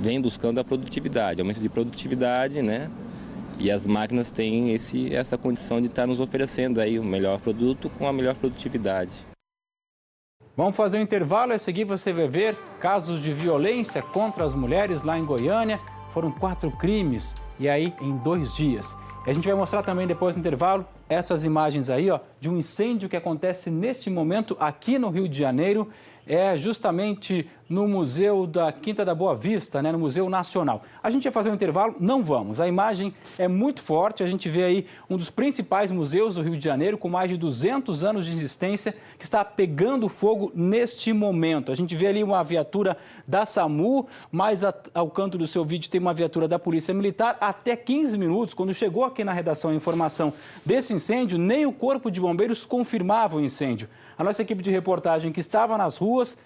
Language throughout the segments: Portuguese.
vem buscando a produtividade, aumento de produtividade, né? E as máquinas têm essa condição de estar nos oferecendo aí o melhor produto com a melhor produtividade. Vamos fazer um intervalo e a seguir você vai ver casos de violência contra as mulheres lá em Goiânia. Foram 4 crimes e aí em 2 dias. E a gente vai mostrar também depois do intervalo essas imagens aí, ó, de um incêndio que acontece neste momento aqui no Rio de Janeiro. É justamente no Museu da Quinta da Boa Vista, né, no Museu Nacional. A gente ia fazer um intervalo? Não vamos. A imagem é muito forte. A gente vê aí um dos principais museus do Rio de Janeiro, com mais de 200 anos de existência, que está pegando fogo neste momento. A gente vê ali uma viatura da SAMU, mais ao canto do seu vídeo tem uma viatura da Polícia Militar. Até 15 minutos, quando chegou aqui na redação a informação desse incêndio, nem o Corpo de Bombeiros confirmava o incêndio. A nossa equipe de reportagem que estava nas ruas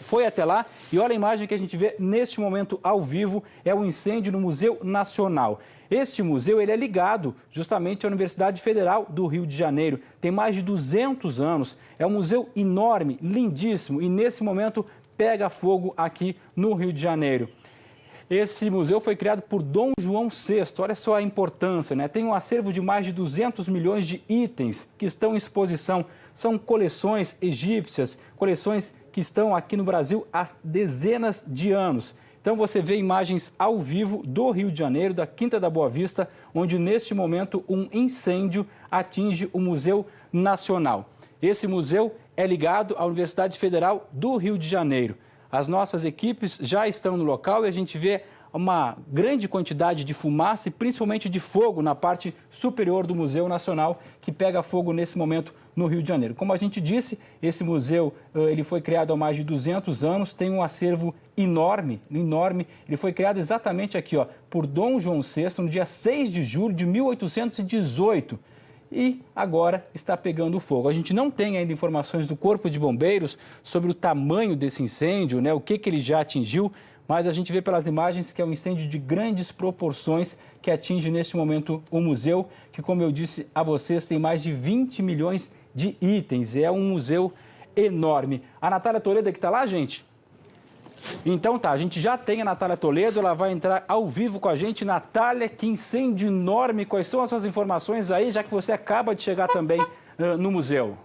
foi até lá e olha a imagem que a gente vê neste momento ao vivo, é o incêndio no Museu Nacional. Este museu ele é ligado justamente à Universidade Federal do Rio de Janeiro. Tem mais de 200 anos, é um museu enorme, lindíssimo e nesse momento pega fogo aqui no Rio de Janeiro. Esse museu foi criado por Dom João VI, olha só a importância, né? Tem um acervo de mais de 200 milhões de itens que estão em exposição. São coleções egípcias, coleções que estão aqui no Brasil há dezenas de anos. Então você vê imagens ao vivo do Rio de Janeiro, da Quinta da Boa Vista, onde neste momento um incêndio atinge o Museu Nacional. Esse museu é ligado à Universidade Federal do Rio de Janeiro. As nossas equipes já estão no local e a gente vê uma grande quantidade de fumaça e principalmente de fogo na parte superior do Museu Nacional, que pega fogo nesse momento no Rio de Janeiro. Como a gente disse, esse museu ele foi criado há mais de 200 anos, tem um acervo enorme. Ele foi criado exatamente aqui, ó, por Dom João VI, no dia 6 de julho de 1818. E agora está pegando fogo. A gente não tem ainda informações do Corpo de Bombeiros sobre o tamanho desse incêndio, né? O que ele já atingiu, mas a gente vê pelas imagens que é um incêndio de grandes proporções que atinge neste momento o museu, que, como eu disse a vocês, tem mais de 20 milhões de itens. É um museu enorme. A Natália Toledo que está lá, gente? Então tá, a gente já tem a Natália Toledo, ela vai entrar ao vivo com a gente. Natália, que incêndio enorme, quais são as suas informações aí, já que você acaba de chegar também no museu?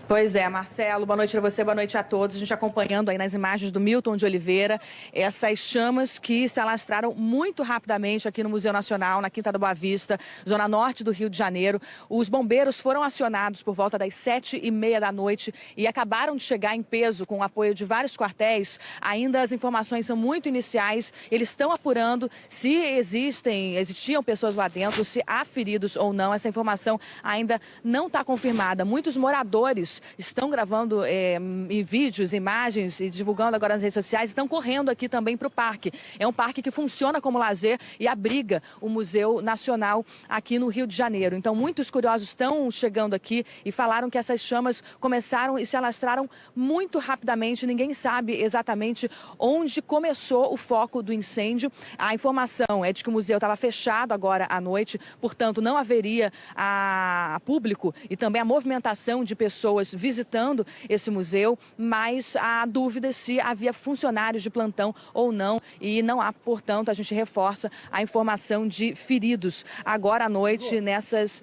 Pois é, Marcelo, boa noite para você, boa noite a todos. A gente acompanhando aí nas imagens do Milton de Oliveira, essas chamas que se alastraram muito rapidamente aqui no Museu Nacional, na Quinta da Boa Vista, zona norte do Rio de Janeiro. Os bombeiros foram acionados por volta das 7h30 da noite e acabaram de chegar em peso com o apoio de vários quartéis. Ainda as informações são muito iniciais, eles estão apurando se existiam pessoas lá dentro, se há feridos ou não. Essa informação ainda não está confirmada. Muitos moradores estão gravando em vídeos, imagens e divulgando agora nas redes sociais, estão correndo aqui também para o parque. É um parque que funciona como lazer e abriga o Museu Nacional aqui no Rio de Janeiro. Então, muitos curiosos estão chegando aqui e falaram que essas chamas começaram e se alastraram muito rapidamente. Ninguém sabe exatamente onde começou o foco do incêndio. A informação é de que o museu estava fechado agora à noite, portanto, não haveria a público e também a movimentação de pessoas visitando esse museu, mas há dúvida se havia funcionários de plantão ou não, e não há, portanto, a gente reforça a informação de feridos. Agora à noite, nesse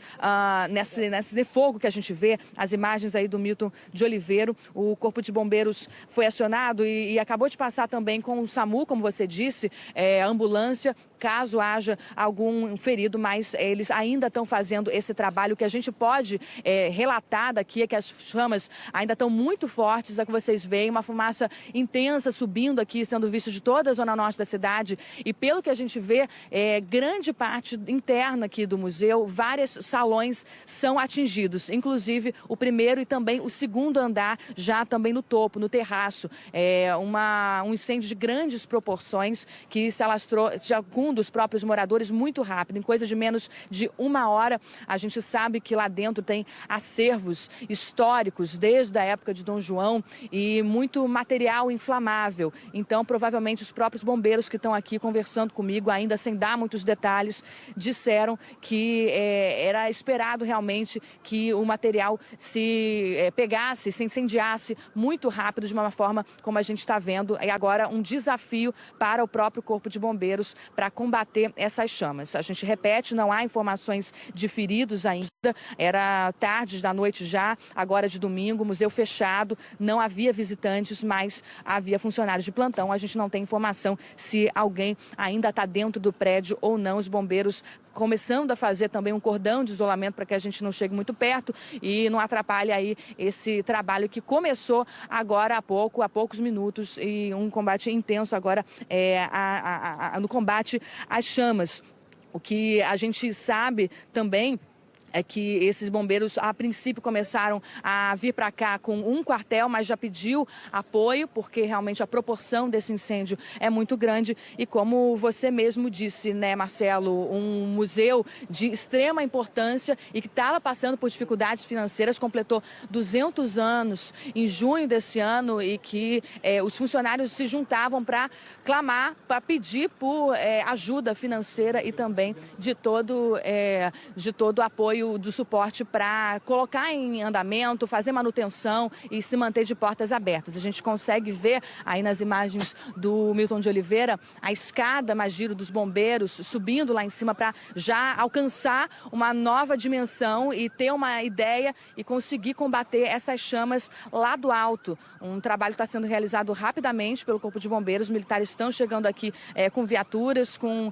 fogo que a gente vê, as imagens aí do Milton de Oliveira, o Corpo de Bombeiros foi acionado e acabou de passar também com o SAMU, como você disse, a ambulância, caso haja algum ferido, mas eles ainda estão fazendo esse trabalho. O que a gente pode relatar daqui é que as chamas ainda estão muito fortes, é que vocês veem uma fumaça intensa subindo aqui, sendo vista de toda a zona norte da cidade, e pelo que a gente vê, grande parte interna aqui do museu, vários salões são atingidos, inclusive o primeiro e também o segundo andar, já também no topo, no terraço. Um incêndio de grandes proporções que se alastrou com segundo os próprios moradores, muito rápido. Em coisa de menos de 1 hora, a gente sabe que lá dentro tem acervos históricos desde a época de Dom João e muito material inflamável. Então, provavelmente, os próprios bombeiros que estão aqui conversando comigo, ainda sem dar muitos detalhes, disseram que era esperado realmente que o material se pegasse, se incendiasse muito rápido, de uma forma como a gente está vendo. E agora um desafio para o próprio Corpo de Bombeiros para combater essas chamas. A gente repete, não há informações de feridos ainda. Era tarde da noite já, agora de domingo, museu fechado, não havia visitantes, mas havia funcionários de plantão. A gente não tem informação se alguém ainda está dentro do prédio ou não. Os bombeiros começando a fazer também um cordão de isolamento para que a gente não chegue muito perto e não atrapalhe aí esse trabalho que começou agora há poucos minutos, e um combate intenso agora no combate às chamas. O que a gente sabe também é que esses bombeiros, a princípio, começaram a vir para cá com um quartel, mas já pediu apoio, porque realmente a proporção desse incêndio é muito grande. E como você mesmo disse, né, Marcelo, um museu de extrema importância e que estava passando por dificuldades financeiras, completou 200 anos em junho desse ano, e que os funcionários se juntavam para clamar, para pedir por ajuda financeira e também de todo apoio, do suporte para colocar em andamento, fazer manutenção e se manter de portas abertas. A gente consegue ver aí nas imagens do Milton de Oliveira a escada Magiro dos bombeiros subindo lá em cima para já alcançar uma nova dimensão e ter uma ideia e conseguir combater essas chamas lá do alto. Um trabalho que está sendo realizado rapidamente pelo Corpo de Bombeiros. Os militares estão chegando aqui com viaturas, com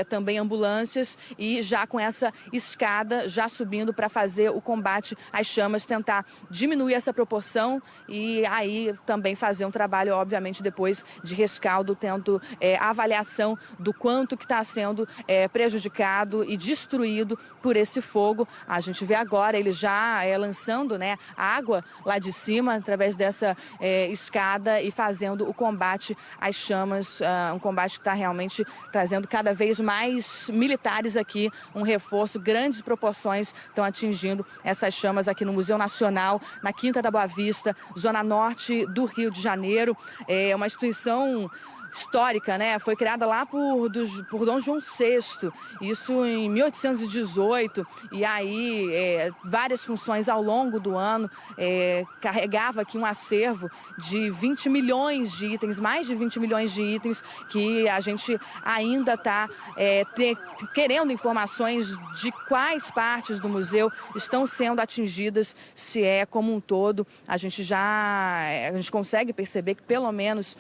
também ambulâncias, e já com essa escada já subindo para fazer o combate às chamas, tentar diminuir essa proporção e aí também fazer um trabalho, obviamente, depois de rescaldo, tendo a avaliação do quanto que está sendo prejudicado e destruído por esse fogo. A gente vê agora ele já lançando, né, água lá de cima através dessa escada e fazendo o combate às chamas, um combate que está realmente trazendo cada vez mais militares aqui, um reforço, grandes proporções estão atingindo essas chamas aqui no Museu Nacional, na Quinta da Boa Vista, zona norte do Rio de Janeiro. É uma instituição histórica, né? Foi criada lá por Dom João VI, isso em 1818, e aí várias funções ao longo do ano, carregava aqui um acervo de 20 milhões de itens, mais de 20 milhões de itens, que a gente ainda está querendo informações de quais partes do museu estão sendo atingidas, se é como um todo. A gente consegue perceber que pelo menos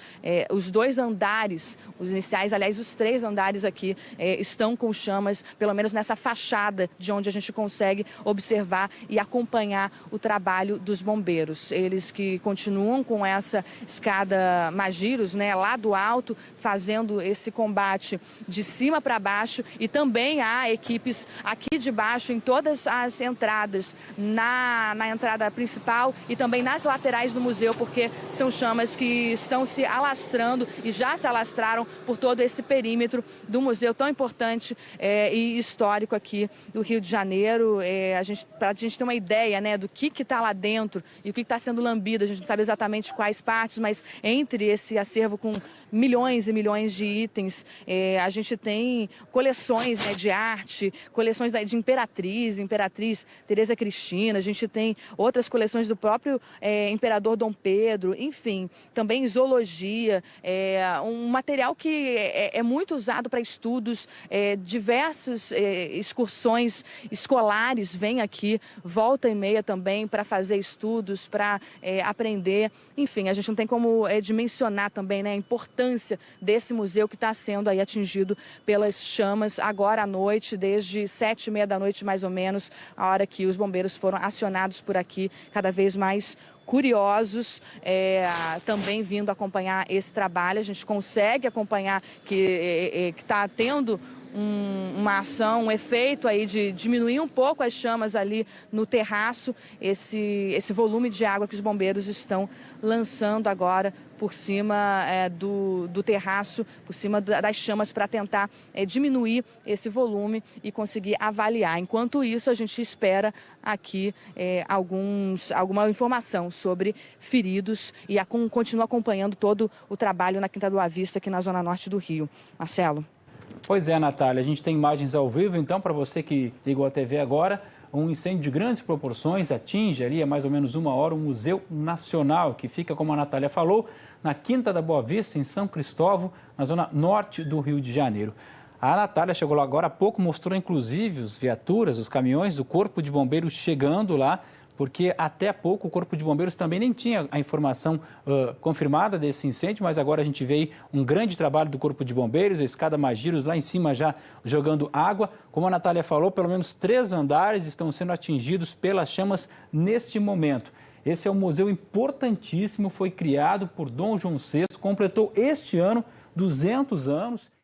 os 2 andares, os iniciais, aliás, os 3 andares aqui estão com chamas, pelo menos nessa fachada de onde a gente consegue observar e acompanhar o trabalho dos bombeiros. Eles que continuam com essa escada Magiros, né, lá do alto, fazendo esse combate de cima para baixo, e também há equipes aqui de baixo em todas as entradas, na entrada principal e também nas laterais do museu, porque são chamas que estão se alastrando e já se alastraram por todo esse perímetro do museu tão importante e histórico aqui do Rio de Janeiro. Para a gente ter uma ideia, né, do que está lá dentro e o que está sendo lambido, a gente não sabe exatamente quais partes, mas entre esse acervo com milhões e milhões de itens, a gente tem coleções, né, de arte, coleções de Imperatriz Tereza Cristina, a gente tem outras coleções do próprio Imperador Dom Pedro, enfim, também zoologia, um material que é muito usado para estudos, diversas excursões escolares vêm aqui, volta e meia também, para fazer estudos, para aprender. Enfim, a gente não tem como dimensionar também, né, a importância desse museu que está sendo aí atingido pelas chamas agora à noite, desde 7h30 da noite mais ou menos, a hora que os bombeiros foram acionados por aqui, cada vez mais curiosos, também vindo acompanhar esse trabalho. A gente consegue acompanhar que está tendo uma ação, um efeito aí de diminuir um pouco as chamas ali no terraço, esse volume de água que os bombeiros estão lançando agora por cima do terraço, por cima das chamas, para tentar diminuir esse volume e conseguir avaliar. Enquanto isso, a gente espera aqui alguma informação sobre feridos e continua acompanhando todo o trabalho na Quinta do Boa Vista, aqui na Zona Norte do Rio. Marcelo. Pois é, Natália, a gente tem imagens ao vivo, então, para você que ligou a TV agora, um incêndio de grandes proporções atinge ali, há mais ou menos 1 hora, o Museu Nacional, que fica, como a Natália falou, na Quinta da Boa Vista, em São Cristóvão, na zona norte do Rio de Janeiro. A Natália chegou lá agora há pouco, mostrou inclusive as viaturas, os caminhões do Corpo de Bombeiros chegando lá, porque até há pouco o Corpo de Bombeiros também nem tinha a informação confirmada desse incêndio, mas agora a gente vê aí um grande trabalho do Corpo de Bombeiros, a escada Magiros lá em cima já jogando água. Como a Natália falou, pelo menos 3 andares estão sendo atingidos pelas chamas neste momento. Esse é um museu importantíssimo, foi criado por Dom João VI, completou este ano 200 anos.